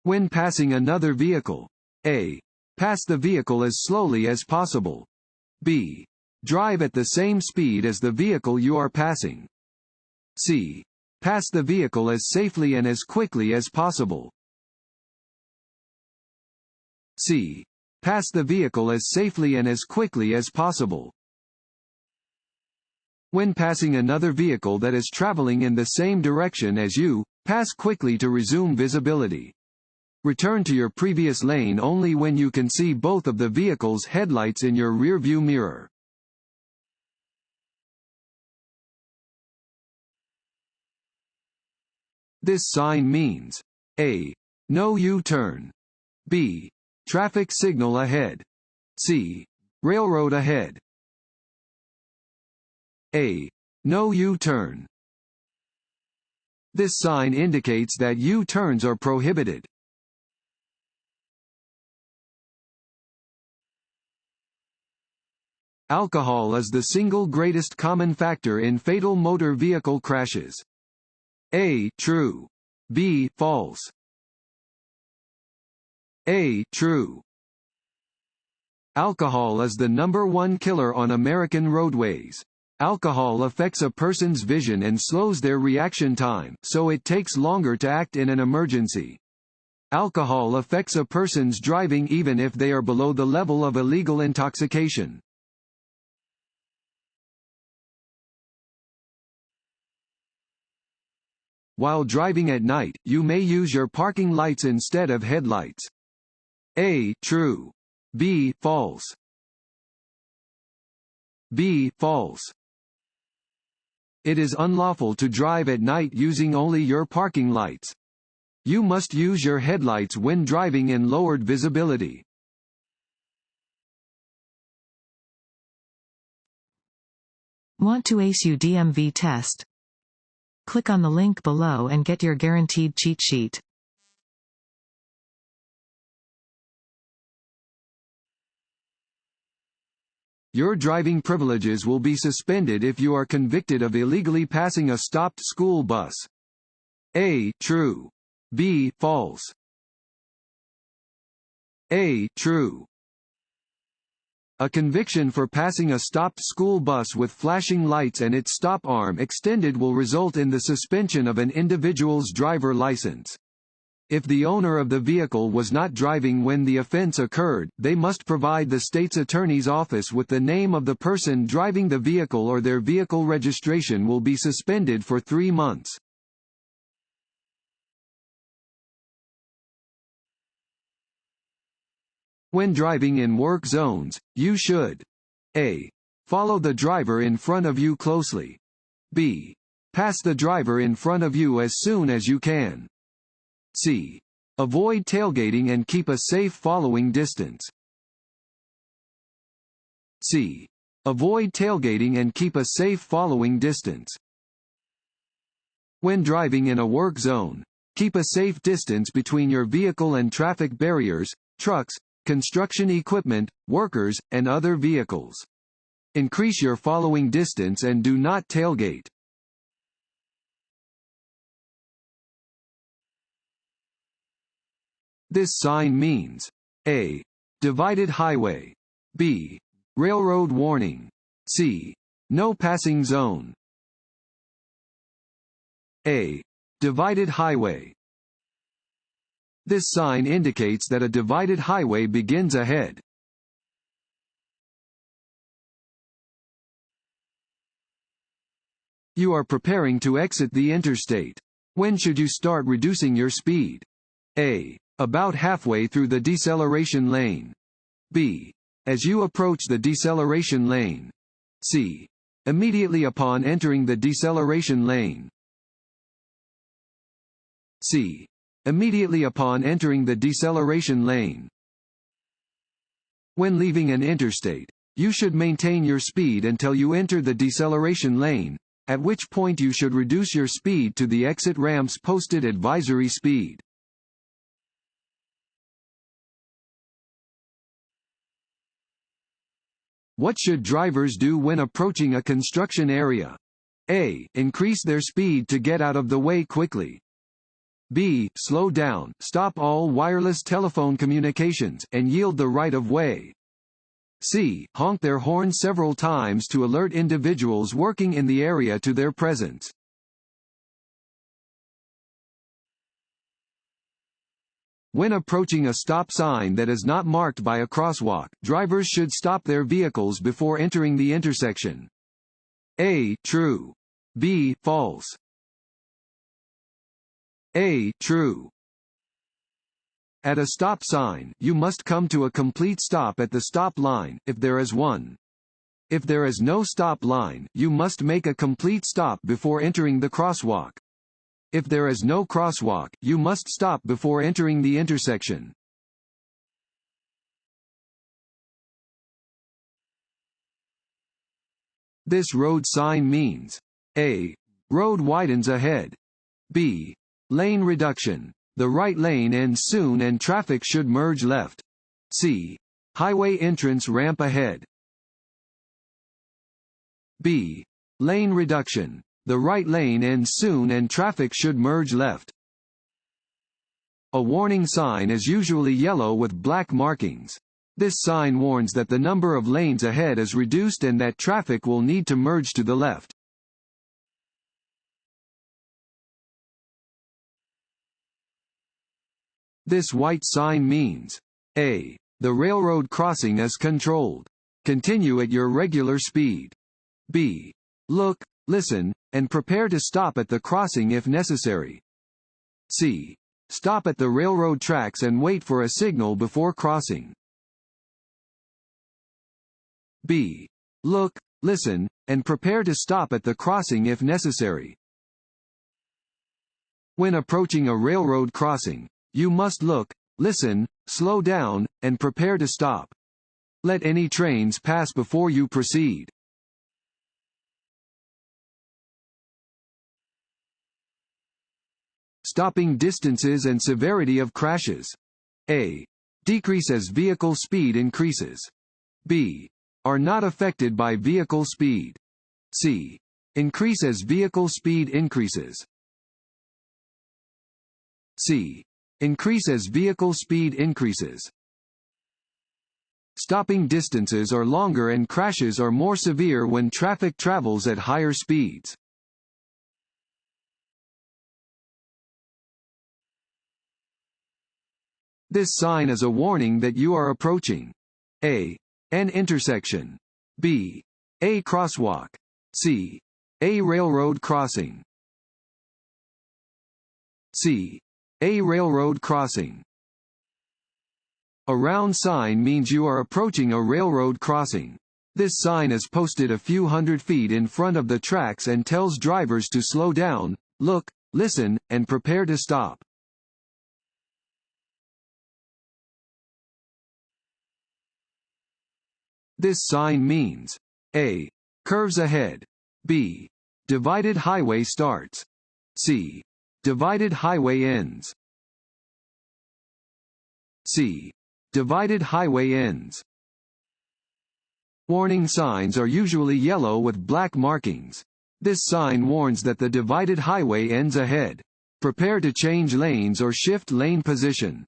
When passing another vehicle. A. Pass the vehicle as slowly as possible. B. Drive at the same speed as the vehicle you are passing. C. Pass the vehicle as safely and as quickly as possible. C. Pass the vehicle as safely and as quickly as possible. When passing another vehicle that is traveling in the same direction as you, pass quickly to resume visibility. Return to your previous lane only when you can see both of the vehicle's headlights in your rearview mirror. This sign means A. No U-turn. B. Traffic signal ahead. C. Railroad ahead. A. No U-turn. This sign indicates that U-turns are prohibited. Alcohol is the single greatest common factor in fatal motor vehicle crashes. A. True. B. False. A. True. Alcohol is the #1 killer on American roadways. Alcohol affects a person's vision and slows their reaction time, so it takes longer to act in an emergency. Alcohol affects a person's driving even if they are below the level of illegal intoxication. While driving at night, you may use your parking lights instead of headlights. A. True. B. False. B. False. It is unlawful to drive at night using only your parking lights. You must use your headlights when driving in lowered visibility. Want to ace your DMV test? Click on the link below and get your guaranteed cheat sheet. Your driving privileges will be suspended if you are convicted of illegally passing a stopped school bus. A. True. B. False. A. True. A conviction for passing a stopped school bus with flashing lights and its stop arm extended will result in the suspension of an individual's driver license. If the owner of the vehicle was not driving when the offense occurred, they must provide the state's attorney's office with the name of the person driving the vehicle, or their vehicle registration will be suspended for 3 months. When driving in work zones, you should A. Follow the driver in front of you closely. B. Pass the driver in front of you as soon as you can. C. Avoid tailgating and keep a safe following distance. C. Avoid tailgating and keep a safe following distance. When driving in a work zone, keep a safe distance between your vehicle and traffic barriers, trucks, construction equipment, workers, and other vehicles. Increase your following distance and do not tailgate. This sign means A. Divided highway. B. Railroad warning. C. No passing zone. A. Divided highway. This sign indicates that a divided highway begins ahead. You are preparing to exit the interstate. When should you start reducing your speed? A. About halfway through the deceleration lane. B. As you approach the deceleration lane. C. Immediately upon entering the deceleration lane. C. Immediately upon entering the deceleration lane. When leaving an interstate, you should maintain your speed until you enter the deceleration lane, at which point you should reduce your speed to the exit ramp's posted advisory speed. What should drivers do when approaching a construction area? A. Increase their speed to get out of the way quickly. B. Slow down, stop all wireless telephone communications, and yield the right of way. C. Honk their horn several times to alert individuals working in the area to their presence. When approaching a stop sign that is not marked by a crosswalk, drivers should stop their vehicles before entering the intersection. A. True. B. False. A. True. At a stop sign, you must come to a complete stop at the stop line, if there is one. If there is no stop line, you must make a complete stop before entering the crosswalk. If there is no crosswalk, you must stop before entering the intersection. This road sign means: A. Road widens ahead. B. Lane reduction. The right lane ends soon and traffic should merge left. C. Highway entrance ramp ahead. B. Lane reduction. The right lane ends soon and traffic should merge left. A warning sign is usually yellow with black markings. This sign warns that the number of lanes ahead is reduced and that traffic will need to merge to the left. This white sign means: A. The railroad crossing is controlled. Continue at your regular speed. B. Look, listen, and prepare to stop at the crossing if necessary. C. Stop at the railroad tracks and wait for a signal before crossing. B. Look, listen, and prepare to stop at the crossing if necessary. When approaching a railroad crossing, you must look, listen, slow down, and prepare to stop. Let any trains pass before you proceed. Stopping distances and severity of crashes. A. Decrease as vehicle speed increases. B. Are not affected by vehicle speed. C. Increase as vehicle speed increases. C. Increase as vehicle speed increases. Stopping distances are longer and crashes are more severe when traffic travels at higher speeds. This sign is a warning that you are approaching: A. An intersection. B. A crosswalk. C. A railroad crossing. C. A railroad crossing. A round sign means you are approaching a railroad crossing. This sign is posted a few hundred feet in front of the tracks and tells drivers to slow down, look, listen, and prepare to stop. This sign means: A. Curves ahead. B. Divided highway starts. C. Divided highway ends. C. Divided highway ends. Warning signs are usually yellow with black markings. This sign warns that the divided highway ends ahead. Prepare to change lanes or shift lane position.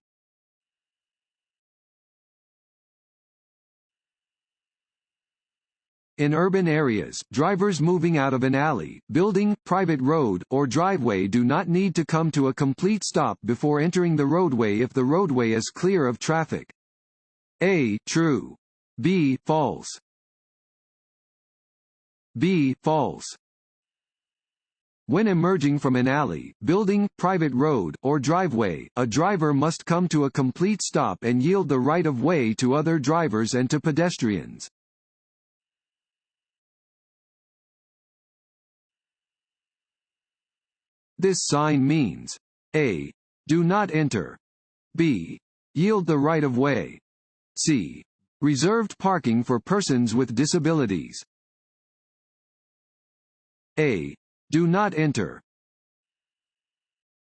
In urban areas, drivers moving out of an alley, building, private road, or driveway do not need to come to a complete stop before entering the roadway if the roadway is clear of traffic. A. True. B. False. B. False. When emerging from an alley, building, private road, or driveway, a driver must come to a complete stop and yield the right of way to other drivers and to pedestrians. This sign means: A. Do not enter. B. Yield the right of way. C. Reserved parking for persons with disabilities. A. Do not enter.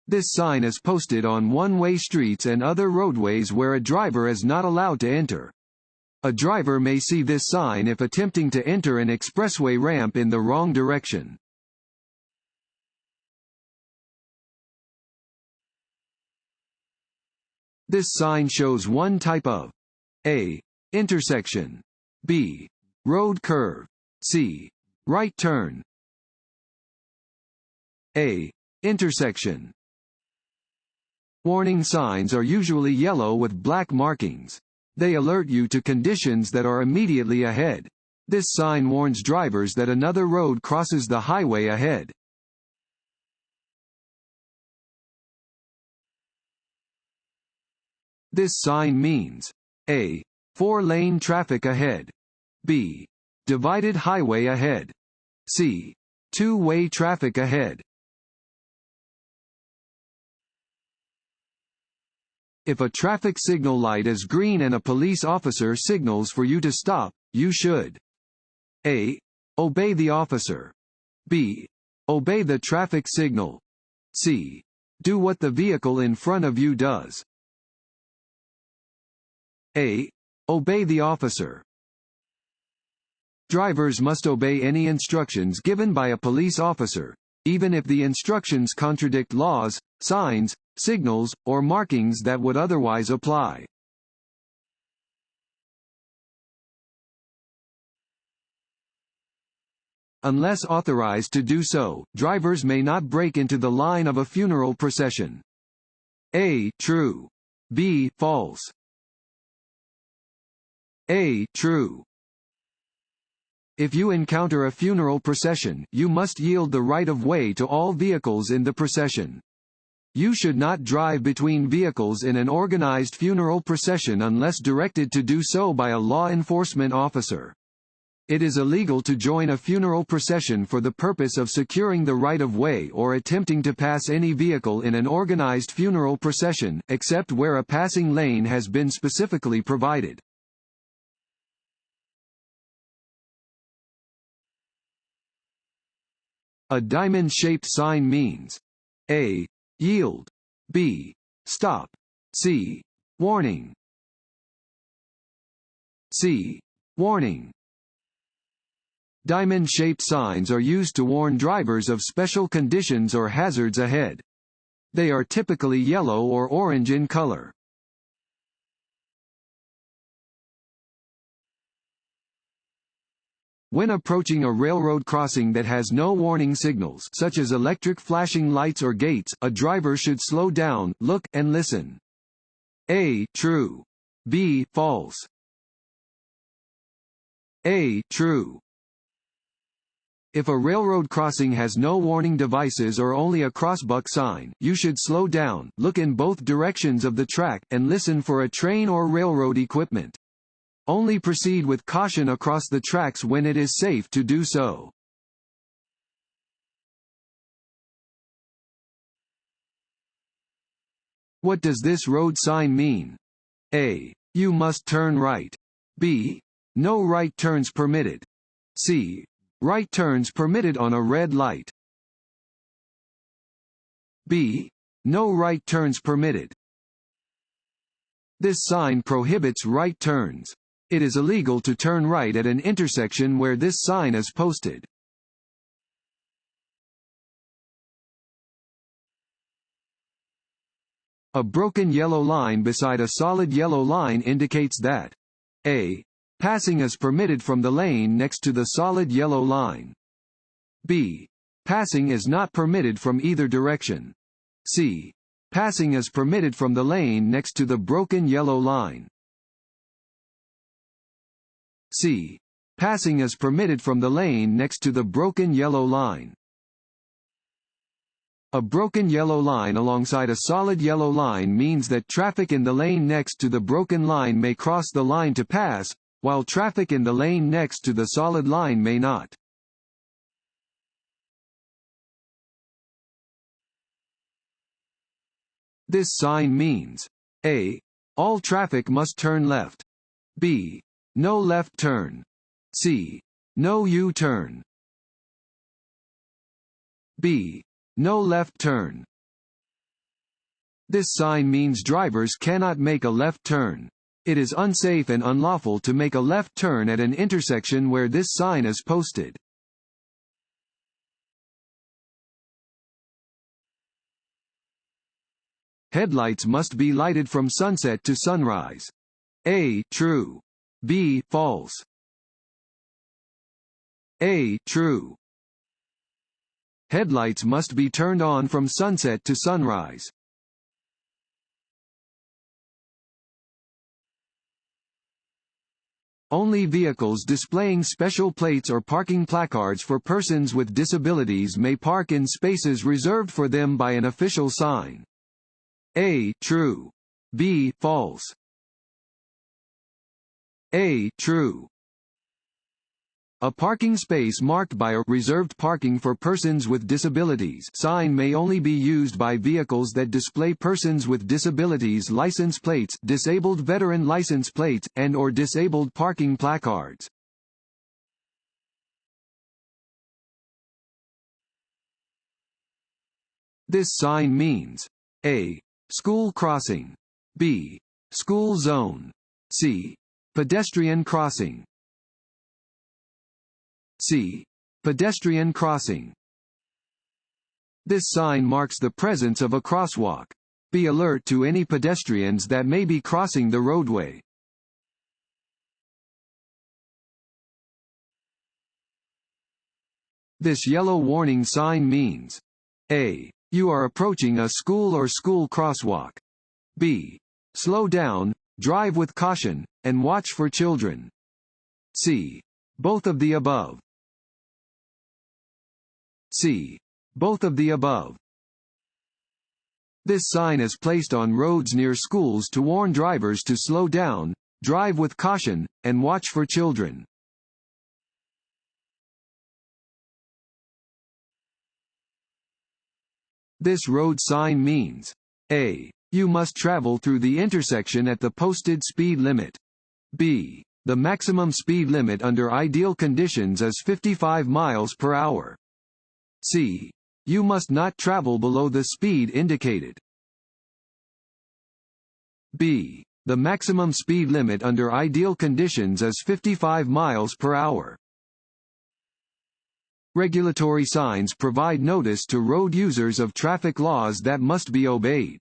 This sign is posted on one-way streets and other roadways where a driver is not allowed to enter. A driver may see this sign if attempting to enter an expressway ramp in the wrong direction. This sign shows one type of A. Intersection. B. Road curve. C. Right turn. A. Intersection. Warning signs are usually yellow with black markings. They alert you to conditions that are immediately ahead. This sign warns drivers that another road crosses the highway ahead. This sign means A. 4-lane traffic ahead. B. Divided highway ahead. C. 2-way traffic ahead. If a traffic signal light is green and a police officer signals for you to stop, you should A. Obey the officer. B. Obey the traffic signal. C. Do what the vehicle in front of you does. A. Obey the officer. Drivers must obey any instructions given by a police officer, even if the instructions contradict laws, signs, signals, or markings that would otherwise apply. Unless authorized to do so, drivers may not break into the line of a funeral procession. A. True. B. False. A. True. If you encounter a funeral procession, you must yield the right of way to all vehicles in the procession. You should not drive between vehicles in an organized funeral procession unless directed to do so by a law enforcement officer. It is illegal to join a funeral procession for the purpose of securing the right of way or attempting to pass any vehicle in an organized funeral procession, except where a passing lane has been specifically provided. A diamond-shaped sign means A. Yield. B. Stop. C. Warning. C. Warning. Diamond-shaped signs are used to warn drivers of special conditions or hazards ahead. They are typically yellow or orange in color. When approaching a railroad crossing that has no warning signals such as electric flashing lights or gates, a driver should slow down, look, and listen. A. True. B. False. A. True. If a railroad crossing has no warning devices or only a crossbuck sign, you should slow down, look in both directions of the track, and listen for a train or railroad equipment. Only proceed with caution across the tracks when it is safe to do so. What does this road sign mean? A. You must turn right. B. No right turns permitted. C. Right turns permitted on a red light. B. No right turns permitted. This sign prohibits right turns. It is illegal to turn right at an intersection where this sign is posted. A broken yellow line beside a solid yellow line indicates that A. Passing is permitted from the lane next to the solid yellow line. B. Passing is not permitted from either direction. C. Passing is permitted from the lane next to the broken yellow line. C. Passing is permitted from the lane next to the broken yellow line. A broken yellow line alongside a solid yellow line means that traffic in the lane next to the broken line may cross the line to pass, while traffic in the lane next to the solid line may not. This sign means A. All traffic must turn left. B. No left turn. C. No U-turn. B. No left turn. This sign means drivers cannot make a left turn. It is unsafe and unlawful to make a left turn at an intersection where this sign is posted. Headlights must be lighted from sunset to sunrise. A. True. B. False. A. True. Headlights must be turned on from sunset to sunrise. Only vehicles displaying special plates or parking placards for persons with disabilities may park in spaces reserved for them by an official sign. A. True. B. False. A. True. A parking space marked by a reserved parking for persons with disabilities sign may only be used by vehicles that display persons with disabilities license plates, disabled veteran license plates, and/or disabled parking placards. This sign means A. School crossing. B. School zone. C. Pedestrian crossing. C. Pedestrian crossing. This sign marks the presence of a crosswalk. Be alert to any pedestrians that may be crossing the roadway. This yellow warning sign means A. You are approaching a school or school crosswalk. B. Slow down, drive with caution, and watch for children. C. Both of the above. C. Both of the above. This sign is placed on roads near schools to warn drivers to slow down, drive with caution, and watch for children. This road sign means A. You must travel through the intersection at the posted speed limit. B. The maximum speed limit under ideal conditions is 55 miles per hour. C. You must not travel below the speed indicated. B. The maximum speed limit under ideal conditions is 55 miles per hour. Regulatory signs provide notice to road users of traffic laws that must be obeyed.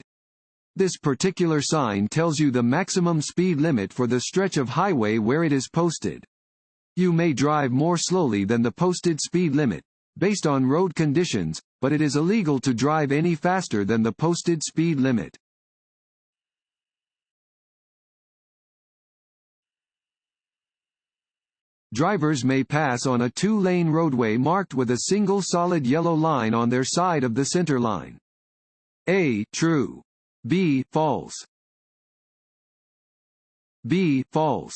This particular sign tells you the maximum speed limit for the stretch of highway where it is posted. You may drive more slowly than the posted speed limit, based on road conditions, but it is illegal to drive any faster than the posted speed limit. Drivers may pass on a two-lane roadway marked with a single solid yellow line on their side of the center line. A. True. B. False. B. False.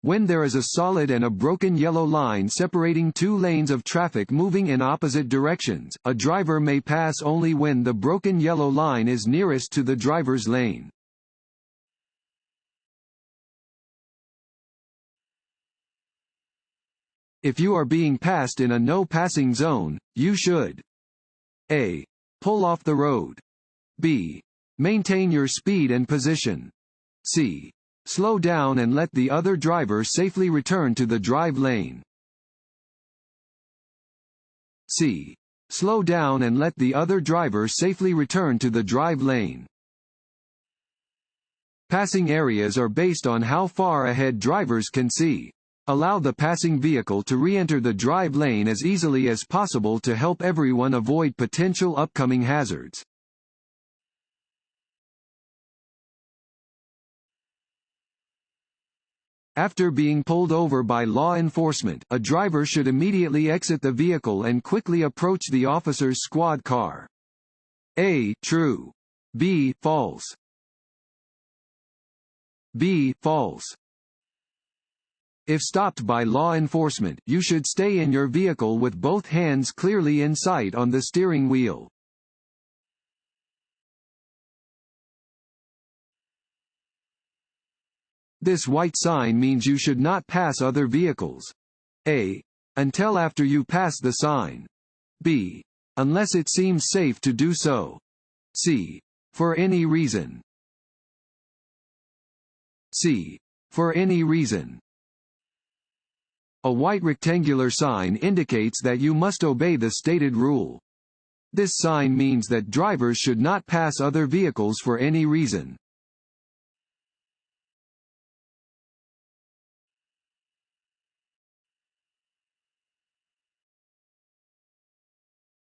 When there is a solid and a broken yellow line separating two lanes of traffic moving in opposite directions, a driver may pass only when the broken yellow line is nearest to the driver's lane. If you are being passed in a no-passing zone, you should A. Pull off the road. B. Maintain your speed and position. C. Slow down and let the other driver safely return to the drive lane. C. Slow down and let the other driver safely return to the drive lane. Passing areas are based on how far ahead drivers can see. Allow the passing vehicle to re-enter the drive lane as easily as possible to help everyone avoid potential upcoming hazards. After being pulled over by law enforcement, a driver should immediately exit the vehicle and quickly approach the officer's squad car. A. True. B. False. B. False. If stopped by law enforcement, you should stay in your vehicle with both hands clearly in sight on the steering wheel. This white sign means you should not pass other vehicles. A. Until after you pass the sign. B. Unless it seems safe to do so. C. For any reason. C. For any reason. A white rectangular sign indicates that you must obey the stated rule. This sign means that drivers should not pass other vehicles for any reason.